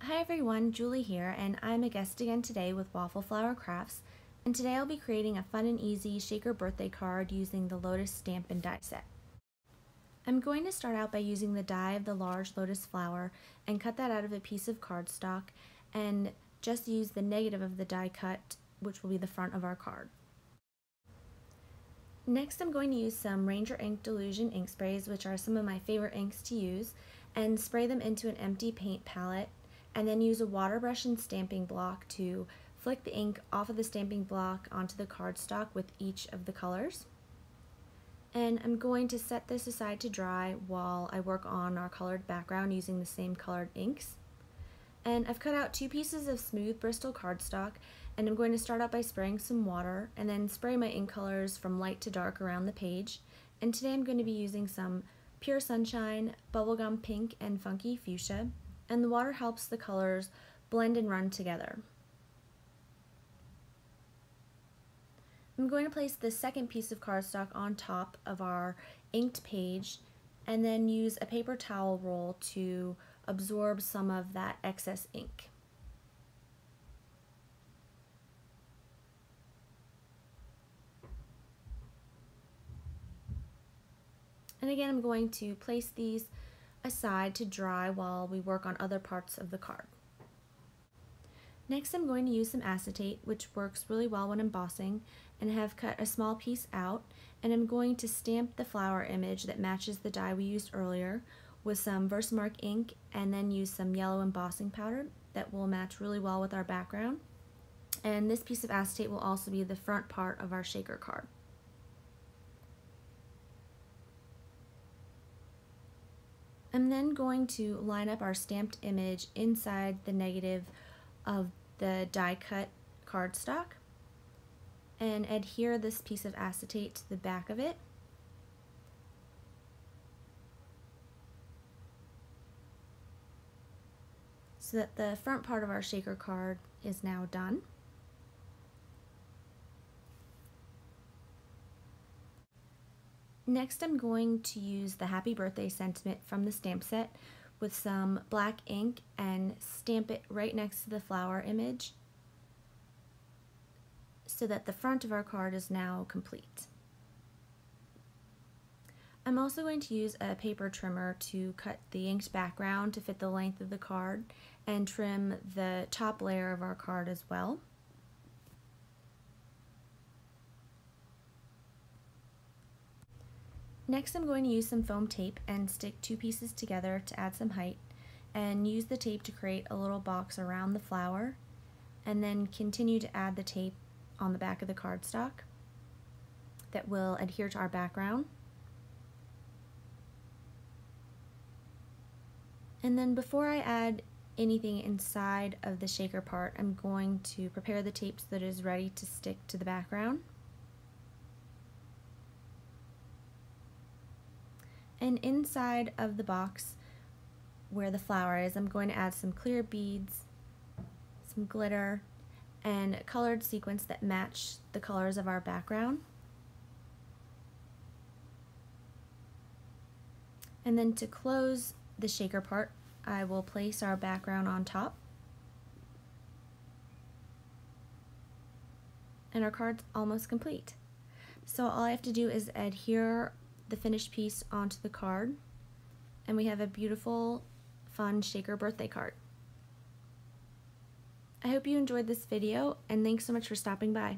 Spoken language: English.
Hi everyone, Julie here, and I'm a guest again today with Waffle Flower Crafts, and today I'll be creating a fun and easy shaker birthday card using the Lotus stamp and die set. I'm going to start out by using the die of the large lotus flower and cut that out of a piece of cardstock and just use the negative of the die cut, which will be the front of our card. Next, I'm going to use some Ranger Ink Delusion ink sprays, which are some of my favorite inks to use, and spray them into an empty paint palette, and then use a water brush and stamping block to flick the ink off of the stamping block onto the cardstock with each of the colors. And I'm going to set this aside to dry while I work on our colored background using the same colored inks. And I've cut out 2 pieces of smooth Bristol cardstock, and I'm going to start out by spraying some water and then spray my ink colors from light to dark around the page. And today I'm going to be using some Pure Sunshine, Bubblegum Pink, and Funky Fuchsia, and the water helps the colors blend and run together. I'm going to place the second piece of cardstock on top of our inked page and then use a paper towel roll to absorb some of that excess ink. And again, I'm going to place these aside to dry while we work on other parts of the card. Next, I'm going to use some acetate, which works really well when embossing, and have cut a small piece out, and I'm going to stamp the flower image that matches the die we used earlier with some Versamark ink, and then use some yellow embossing powder that will match really well with our background. And this piece of acetate will also be the front part of our shaker card. I'm then going to line up our stamped image inside the negative of the die cut cardstock and adhere this piece of acetate to the back of it. So that the front part of our shaker card is now done. Next, I'm going to use the Happy Birthday sentiment from the stamp set with some black ink and stamp it right next to the flower image so that the front of our card is now complete. I'm also going to use a paper trimmer to cut the inked background to fit the length of the card and trim the top layer of our card as well. Next, I'm going to use some foam tape and stick 2 pieces together to add some height, and use the tape to create a little box around the flower, and then continue to add the tape on the back of the cardstock that will adhere to our background. And then before I add anything inside of the shaker part, I'm going to prepare the tape so that it is ready to stick to the background. And inside of the box where the flower is, I'm going to add some clear beads, some glitter, and colored sequins that match the colors of our background. And then to close the shaker part, I will place our background on top. And our card's almost complete. So all I have to do is adhere the finished piece onto the card, and we have a beautiful, fun shaker birthday card. I hope you enjoyed this video, and thanks so much for stopping by.